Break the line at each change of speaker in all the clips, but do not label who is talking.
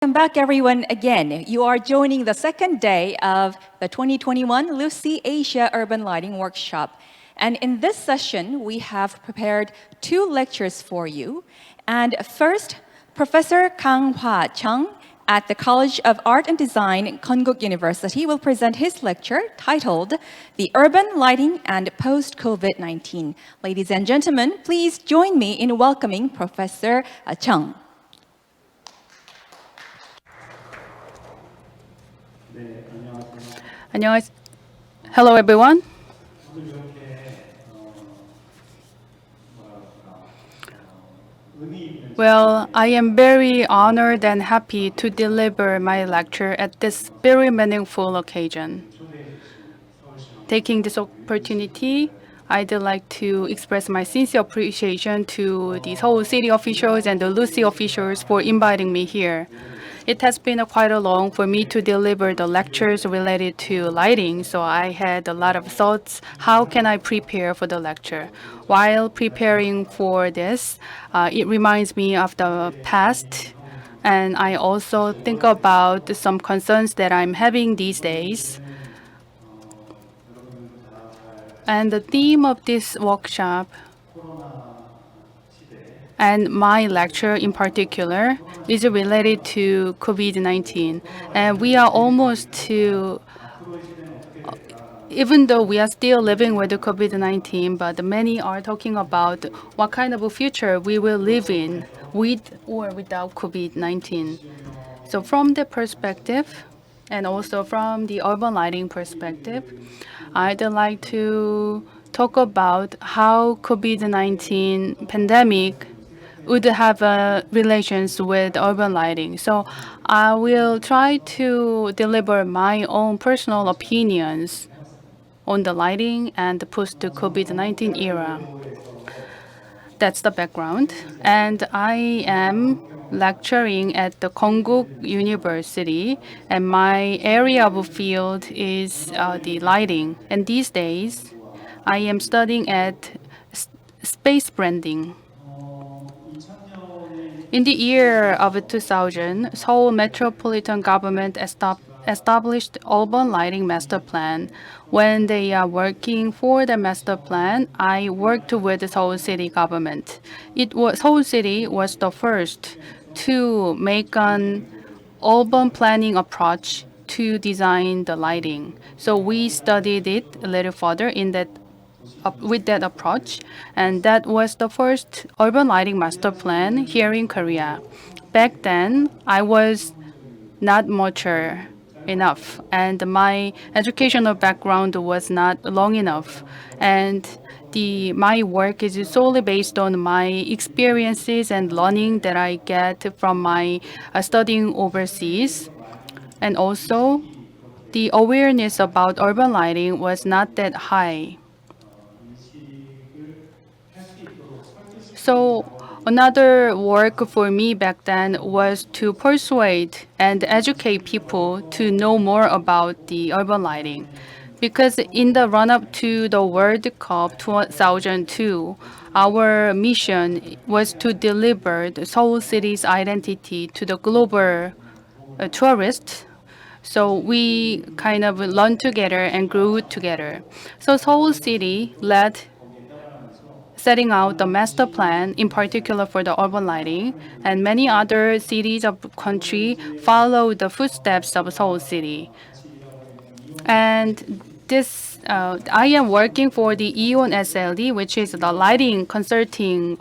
Welcome back, everyone, again. You are joining the second day of the 2021 LUCI Asia Urban Lighting Workshop. And in this session, we have prepared two lectures for you. And first, Professor Chung at the College of Art and Design, Konkuk University, will present his lecture titled The Urban Lighting and Post-COVID-19. Ladies and gentlemen, please join me in welcoming Professor Chung.
안녕하세요. Hello, everyone. Well, I am very honored and happy to deliver my lecture at this very meaningful occasion. Taking this opportunity, I'd like to express my sincere appreciation to the Seoul City officials and the LUCI officials for inviting me here. It has been quite a long for me to deliver the lectures related to lighting, so I had a lot of thoughts. How can I prepare for the lecture? While preparing for this, it reminds me of the past, and I also think about some concerns that I'm having these days. And the theme of this workshop and my lecture in particular is related to COVID-19. And we are almost to, even though we are still living with the COVID-19, but many are talking about what kind of a future we will live in with or without COVID-19. So from the perspective, and also from the urban lighting perspective, I'd like to talk about how COVID-19 pandemic would have relations with urban lighting. So I will try to deliver my own personal opinions on the lighting and the post-COVID-19 era. That's the background. And I am lecturing at the Konkuk University, and my area of field is the lighting. And these days, I am studying at space branding. In the year of 2000, Seoul Metropolitan Government established Urban Lighting Master Plan. When they are working for the master plan, I worked with the Seoul City government. Seoul City was the first to make an urban planning approach to design the lighting. So we studied it a little further with that approach, and that was the first urban lighting master plan here in Korea. Back then, I was not mature enough, and my educational background was not long enough, and my work is solely based on my experiences and learning that I get from my studying overseas, and also the awareness about urban lighting was not that high. So another work for me back then was to persuade and educate people to know more about the urban lighting. Because in the run-up to the World Cup 2002, our mission was to deliver the Seoul City's identity to the global tourists. So we kind of learned together and grew together. So Seoul City led setting out the master plan, in particular for the urban lighting, and many other cities of the country follow the footsteps of Seoul City. And I am working for the Eon SLD, which is the lighting consulting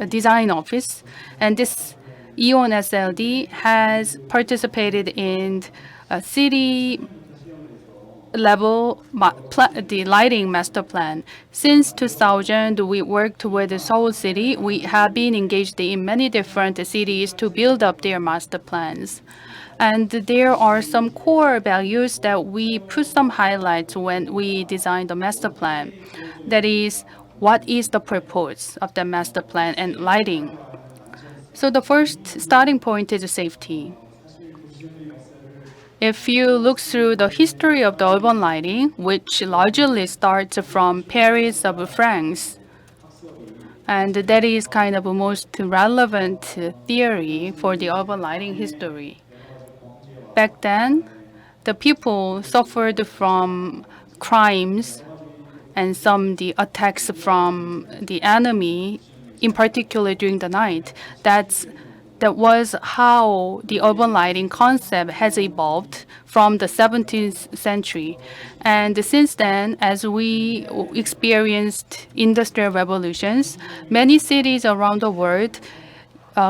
design office, and this Eon SLD has participated in city level the lighting master plan. Since 2000, we worked with the Seoul City. We have been engaged in many different cities to build up their master plans. And there are some core values that we put some highlights when we designed the master plan. That is, what is the purpose of the master plan and lighting? So the first starting point is safety. If you look through the history of the urban lighting, which largely starts from Paris of France, and that is kind of the most relevant theory for the urban lighting history. back then, the people suffered from crimes and some the attacks from the enemy, in particular during the night. That was how the urban lighting concept has evolved from the 17th century. And since then, as we experienced industrial revolutions, many cities around the world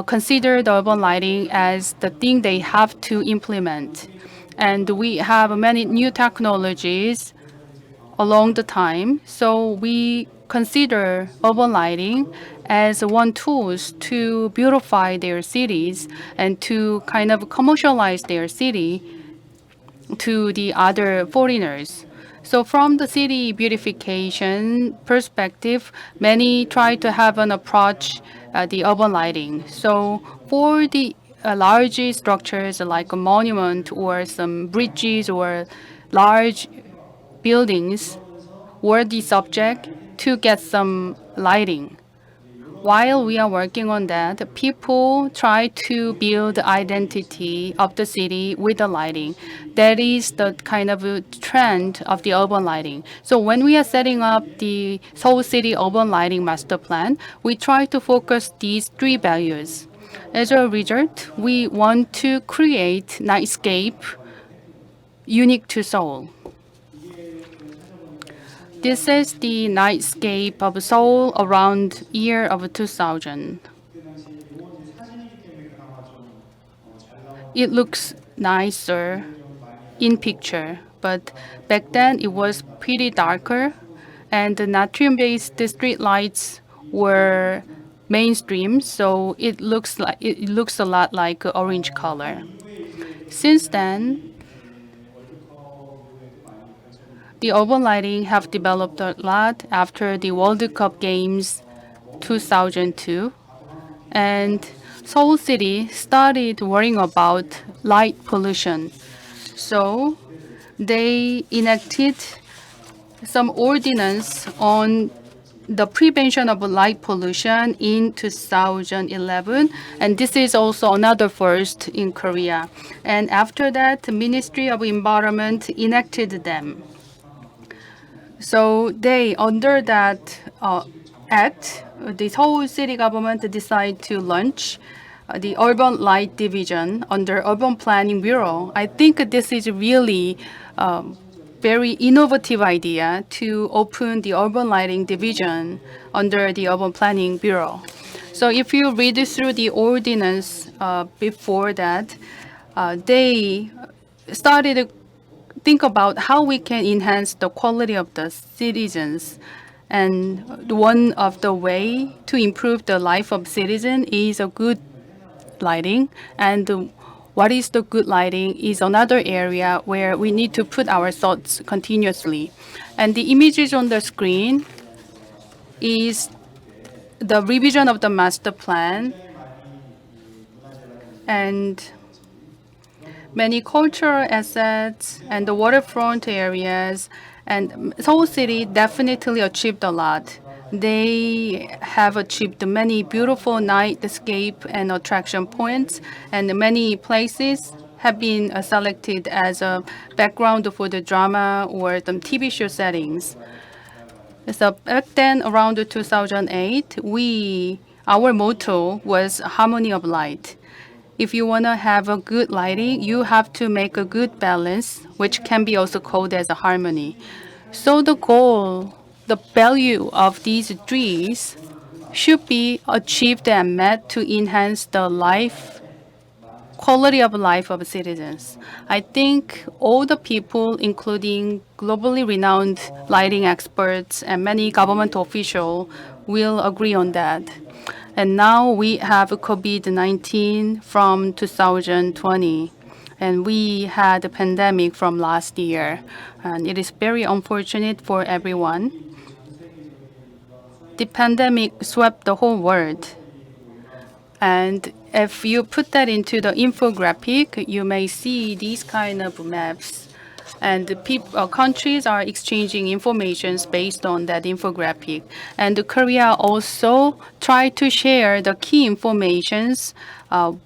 consider the urban lighting as the thing they have to implement. And we have many new technologies along the time. So we consider urban lighting as one tools to beautify their cities and to kind of commercialize their city to the other foreigners. So from the city beautification perspective, many try to have an approach the urban lighting. So for the large structures like a monument or some bridges or large buildings were the subject to get some lighting. While we are working on that, people try to build identity of the city with the lighting. That is the kind of a trend of the urban lighting. So when we are setting up the Seoul City Urban Lighting Master Plan, we try to focus these three values. As a result, we want to create nightscape unique to Seoul. This is the nightscape of Seoul around year of 2000. It looks nicer in picture, but back then it was pretty darker, and the natrium-based street lights were mainstream, so it looks a lot like orange color. Since then, the urban lighting have developed a lot after the World Cup Games 2002, and Seoul City started worrying about light pollution. So they enacted some ordinance on the prevention of light pollution in 2011, and this is also another first in Korea. And after that, the Ministry of Environment enacted them. So they, under that act, the Seoul city government decided to launch the Urban Light Division under Urban Planning Bureau. I think this is really very innovative idea to open the Urban Lighting Division under the Urban Planning Bureau. So if you read through the ordinance before that, they started to think about how we can enhance the quality of the citizens. And one of the way to improve the life of citizen is a good lighting. And what is the good lighting is another area where we need to put our thoughts continuously. And the images on the screen is the revision of the master plan and many cultural assets and the waterfront areas. And Seoul City definitely achieved a lot. They have achieved many beautiful nightscape and attraction points, and many places have been selected as a background for the drama or some TV show settings. So back then, around 2008, our motto was harmony of light. If you want to have a good lighting, you have to make a good balance, which can be also called as a harmony. So the goal, the value of these trees should be achieved and met to enhance the quality of life of citizens. I think all the people, including globally renowned lighting experts and many government officials, will agree on that. And now we have COVID-19 from 2020, and we had a pandemic from last year, and it is very unfortunate for everyone. The pandemic swept the whole world, and if you put that into the infographic, you may see these kind of maps. And countries are exchanging information based on that infographic. And Korea also tried to share the key informations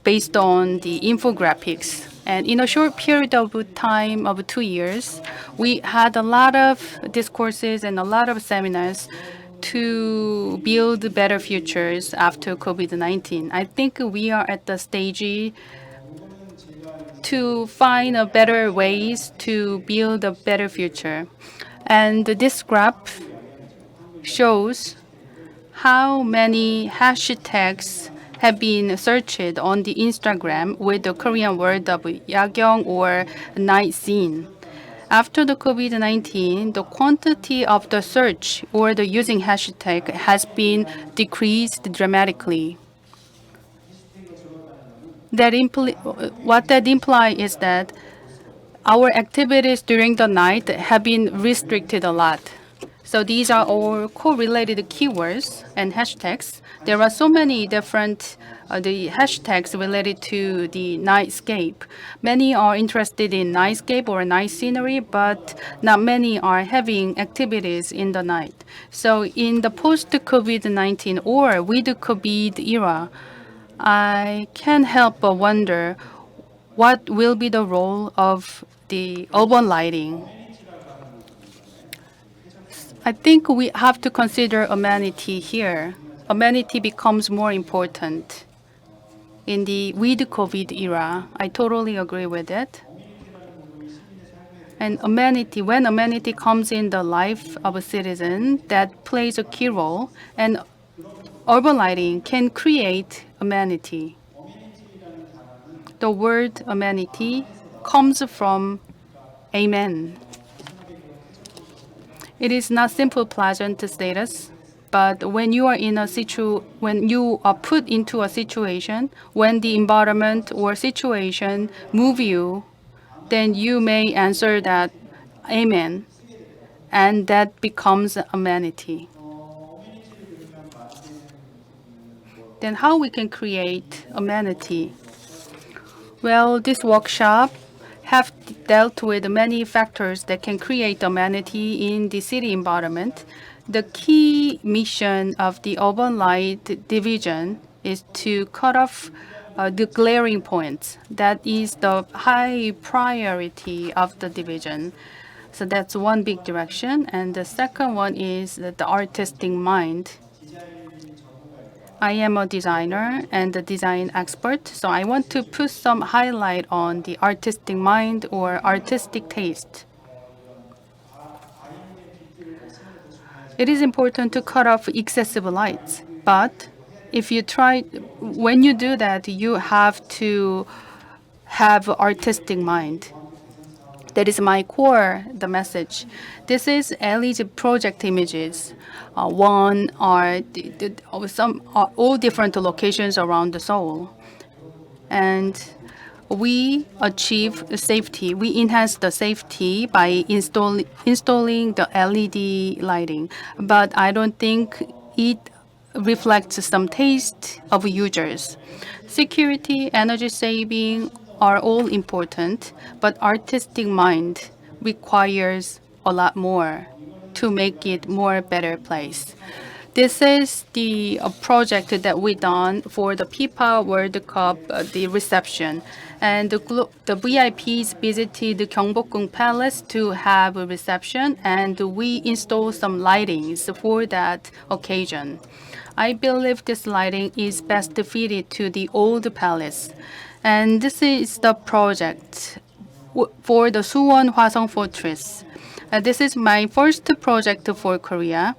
based on the infographics. And in a short period of time of 2 years, we had a lot of discourses and a lot of seminars to build better futures after COVID-19. I think we are at the stage to find a better ways to build a better future. And this graph shows how many hashtags have been searched on the Instagram with the Korean word of yagyong or night scene. After the COVID-19, the quantity of the search or the using hashtag has been decreased dramatically. What that implies is that our activities during the night have been restricted a lot. So these are all correlated keywords and hashtags. There are so many different the hashtags related to the nightscape. Many are interested in nightscape or night scenery, but not many are having activities in the night. So in the post-COVID-19 or with the COVID era, I can't help but wonder what will be the role of the urban lighting. I think we have to consider amenity here. Amenity becomes more important in the with COVID era. I totally agree with it. And amenity, when amenity comes in the life of a citizen, that plays a key role. And urban lighting can create amenity. The word amenity comes from amen. It is not simple pleasant status, but when you are when you are put into a situation, when the environment or situation move you, then you may answer that amen, and that becomes amenity. Then how we can create amenity? Well, this workshop have dealt with many factors that can create amenity in the city environment. The key mission of the urban light division is to cut off the glaring points. That is the high priority of the division. So that's one big direction. And the second one is the artistic mind. I am a designer and a design expert, so I want to put some highlight on the artistic mind or artistic taste. It is important to cut off excessive lights, but when you do that, you have to have artistic mind. That is my core, the message. This is Ellie's project images. One are some are all different locations around the Seoul, and we achieve safety. We enhance the safety by installing the LED lighting, but I don't think it reflects some taste of users. Security, energy saving are all important, but artistic mind requires a lot more to make it more better place. This is the project that we done for the FIFA World Cup, the reception. And the VIPs visited the Gyeongbokgung Palace to have a reception, and we installed some lightings for that occasion. I believe this lighting is best fitted to the old palace. And this is the project for the Suwon Hwasong Fortress. This is my first project for Korea.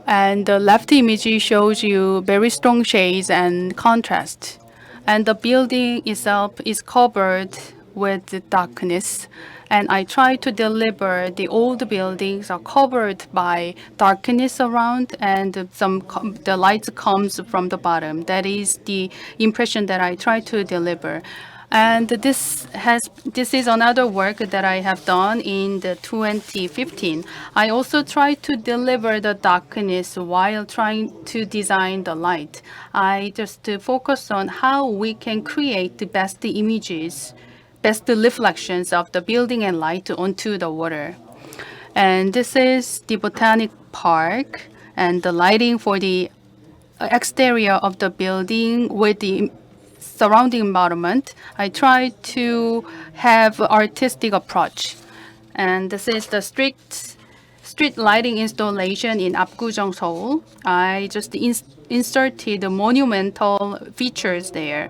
And the left image shows you very strong shades and contrast. And the building itself is covered with darkness. And I try to deliver the old buildings are covered by darkness around, and the light comes from the bottom. That is the impression that I try to deliver. And this is another work that I have done in the 2015. I also try to deliver the darkness while trying to design the light. I just focus on how we can create the best images, best reflections of the building and light onto the water. And this is the Botanic Park and the lighting for the exterior of the building with the surrounding environment, I try to have artistic approach. And this is the street lighting installation in Apgujeong, Seoul. I just inserted the monumental features there.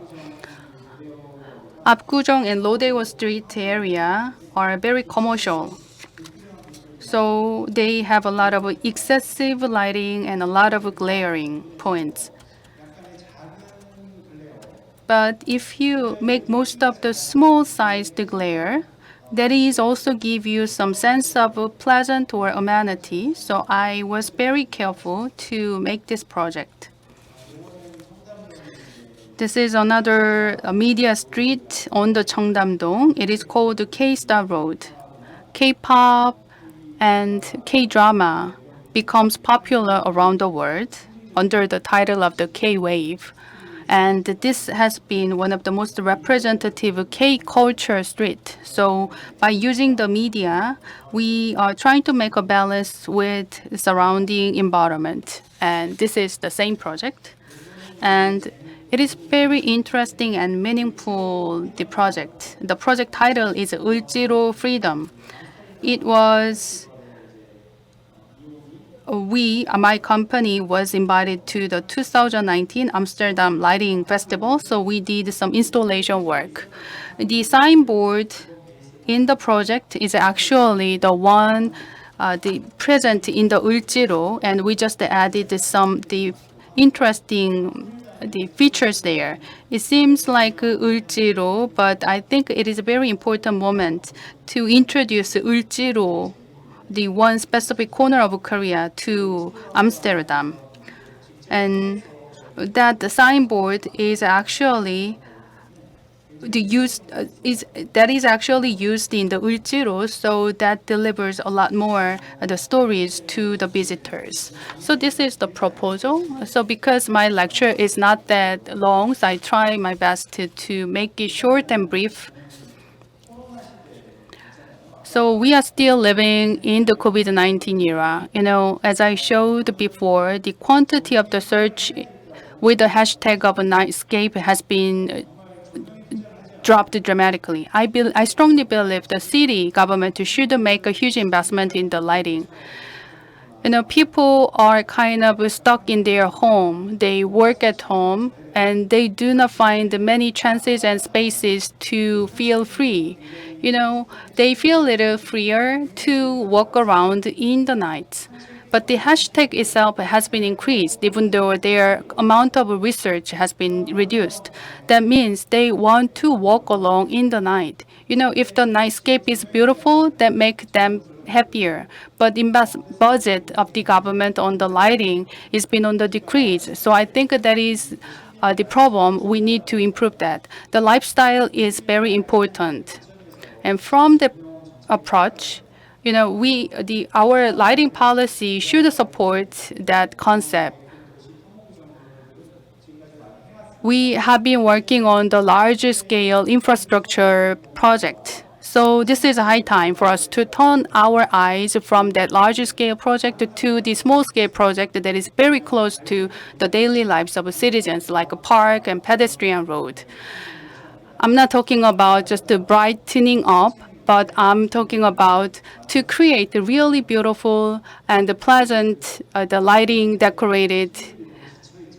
Apgujeong and Lodaewo Street area are very commercial. So they have a lot of excessive lighting and a lot of glaring points. But if you make most of the small-sized glare, that is also give you some sense of a pleasant or amenity. So I was very careful to make this project. This is another media street on the Cheongdam-dong. It is called K-Star Road. K-pop and K-drama becomes popular around the world under the title of the K-wave. And this has been one of the most representative K-culture street. So by using the media, we are trying to make a balance with the surrounding environment. And this is the same project. And it is very interesting and meaningful, the project. The project title is Uljiro Freedom. It was my company was invited to the 2019 Amsterdam Lighting Festival, so we did some installation work. The signboard in the project is actually the one present in the Uljiro, and we just added the interesting features there. It seems like Uljiro, but I think it is a very important moment to introduce Uljiro, the one specific corner of Korea, to Amsterdam. And that the signboard is actually that is actually used in the Uljiro, so that delivers a lot more the stories to the visitors. So this is the proposal. So because my lecture is not that long, so I try my best to make it short and brief. So we are still living in the COVID-19 era. As I showed before, the quantity of the search with the hashtag of Nightscape has been dropped dramatically. I strongly believe the city government should make a huge investment in the lighting. People are kind of stuck in their home. They work at home, and they do not find many chances and spaces to feel free. They feel a little freer to walk around in the night. But the hashtag itself has been increased, even though their amount of research has been reduced. That means they want to walk along in the night. If the nightscape is beautiful, that makes them happier. But the budget of the government on the lighting has been on the decrease. So I think that is the problem. We need to improve that. The lifestyle is very important. And from the approach, our lighting policy should support that concept. We have been working on the large-scale infrastructure project. So this is a high time for us to turn our eyes from that large-scale project to the small-scale project that is very close to the daily lives of citizens, like a park and pedestrian road. I'm not talking about just the brightening up, but I'm talking about to create a really beautiful and pleasant the lighting decorated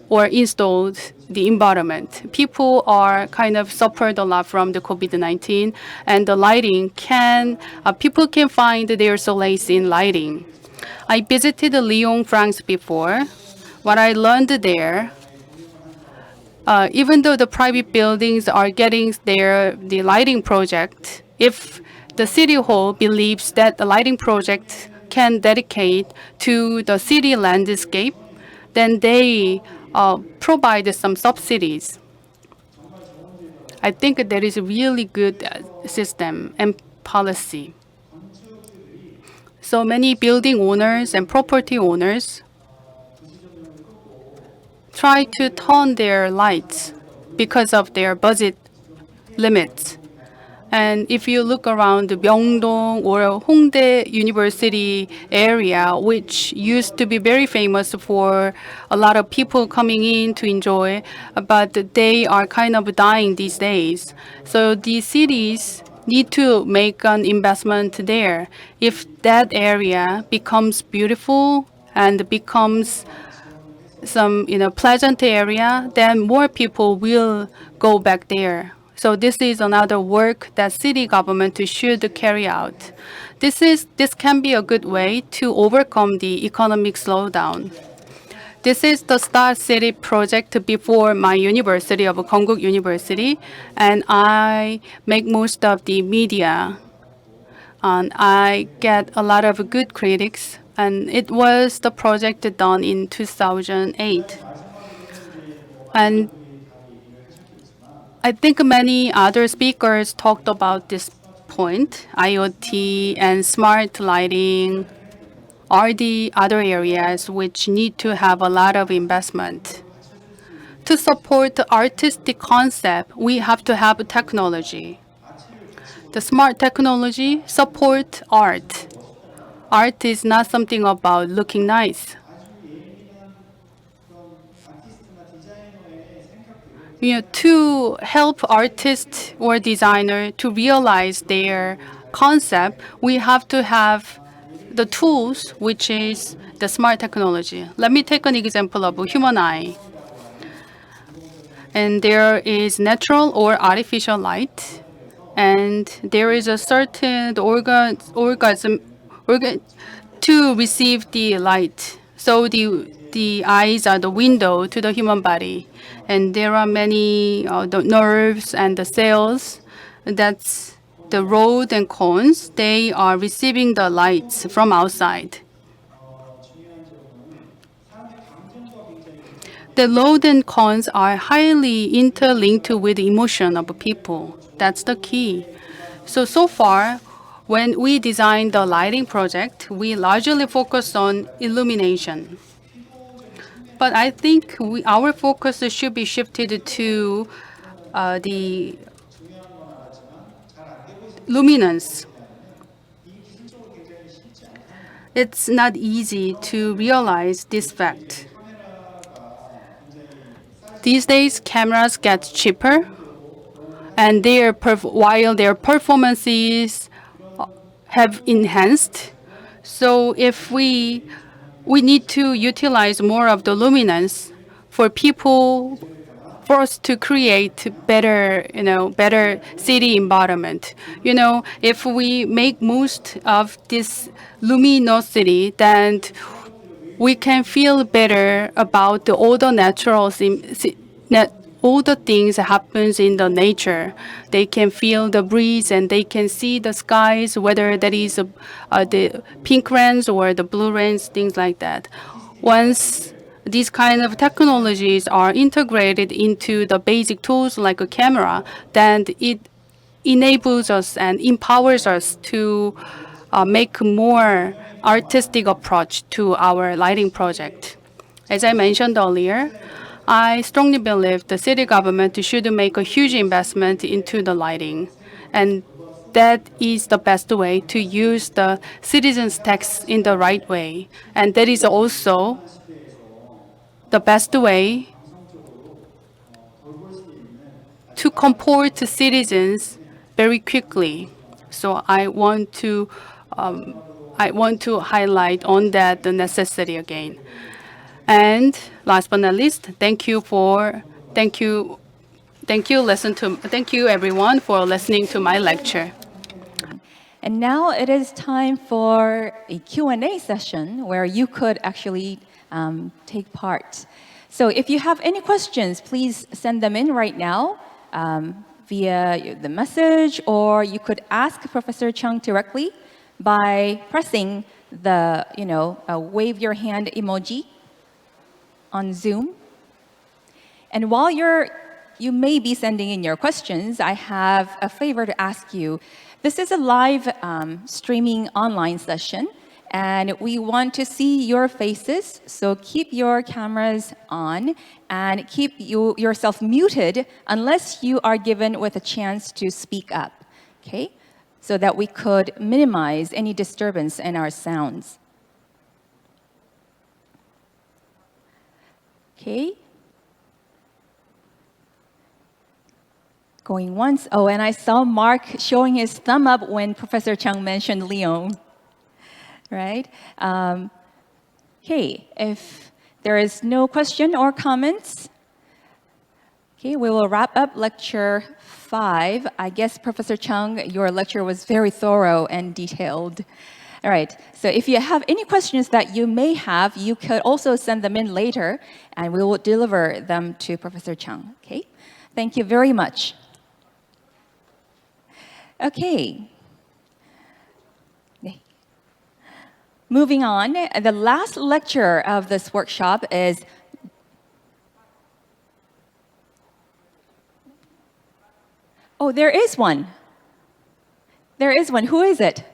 or installed the environment. People are kind of suffered a lot from the COVID-19, and the lighting people can find their solace in lighting. I visited Lyon, France before. What I learned there, even though the private buildings are getting the lighting project, if the city hall believes that the lighting project can dedicate to the city landscape, then they provide some subsidies. I think that is a really good system and policy. So many building owners and property owners try to turn their lights because of their budget limits. And if you look around the Myeongdong or Hongdae University area, which used to be very famous for a lot of people coming in to enjoy, but they are kind of dying these days. So these cities need to make an investment there. If that area becomes beautiful and becomes some pleasant area, then more people will go back there. So this is another work that city government should carry out. This can be a good way to overcome the economic slowdown. This is the Star City project before my university of Konkuk University, and I make most of the media. And I get a lot of good critics, and it was the project done in 2008. And I think many other speakers talked about this point. IoT and smart lighting are the other areas which need to have a lot of investment. To support the artistic concept, we have to have technology. The smart technology support art. Art is not something about looking nice. To help artists or designer to realize their concept, we have to have the tools, which is the smart technology. Let me take an example of a human eye. And there is natural or artificial light, and there is a certain organ to receive the light. So the eyes are the window to the human body, and there are many the nerves and the cells. That's the rods and cones. They are receiving the lights from outside. The rods and cones are highly interlinked with the emotion of people. That's the key. So far, when we designed the lighting project, we largely focused on illumination. But I think our focus should be shifted to the luminance. It's not easy to realize this fact. These days, cameras get cheaper, and while their performances have enhanced. So if we need to utilize more of the luminance for people, for us to create better city environment. If we make most of this luminosity, then we can feel better about all the all the things that happens in the nature. They can feel the breeze and they can see the skies, whether that is the pink rains or the blue rains, things like that. Once these kind of technologies are integrated into the basic tools like a camera, then it enables us and empowers us to make more artistic approach to our lighting project. As I mentioned earlier, I strongly believe the city government should make a huge investment into the lighting, and that is the best way to use the citizens' tax in the right way. And that is also the best way to comport citizens very quickly. So I want to highlight on that the necessity again. And last but not least, thank you everyone for listening to my lecture.
And now it is time for a Q&A session where you could actually take part. So if you have any questions, please send them in right now via the message, or you could ask Professor Chung directly by pressing the, wave your hand emoji on Zoom. And while you may be sending in your questions, I have a favor to ask you. This is a live streaming online session, and we want to see your faces, so keep your cameras on and keep yourself muted unless you are given with a chance to speak up. okay? So that we could minimize any disturbance in our sounds. Okay. Going once. Oh, and I saw Mark showing his thumb up when Professor Chung mentioned Lyon. Right? Okay, if there is no question or comments, okay, we will wrap up lecture 5. I guess, Professor Chung, your lecture was very thorough and detailed. All right, so if you have any questions that you may have, you could also send them in later, and we will deliver them to Professor Chung, okay? Thank you very much. Okay. Moving on, the last lecture of this workshop is oh, there is one. There is one. Who is it?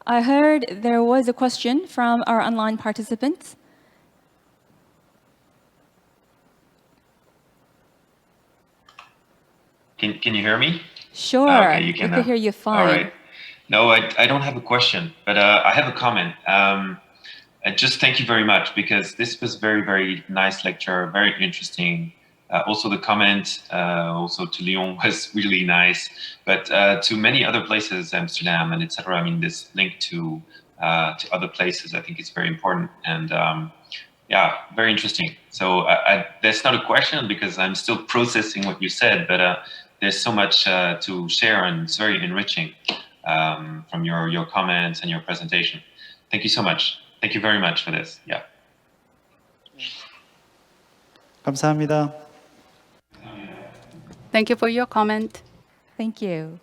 I heard there was a question from our online participants.
Can you hear me?
Sure,
Okay, you can
we can hear you fine.
All right. No, I don't have a question, but I have a comment. Just thank you very much, because this was very, very nice lecture, very interesting. Also the comment, also to Lyon was really nice, but to many other places, Amsterdam and etc. I mean, this link to other places, I think it's very important, and yeah, very interesting. So that's not a question, because I'm still processing what you said, but there's so much to share, and it's very enriching from your comments and your presentation. Thank you so much. Thank you very much for this. Yeah.
감사합니다.
Thank you for your comment.
Thank you.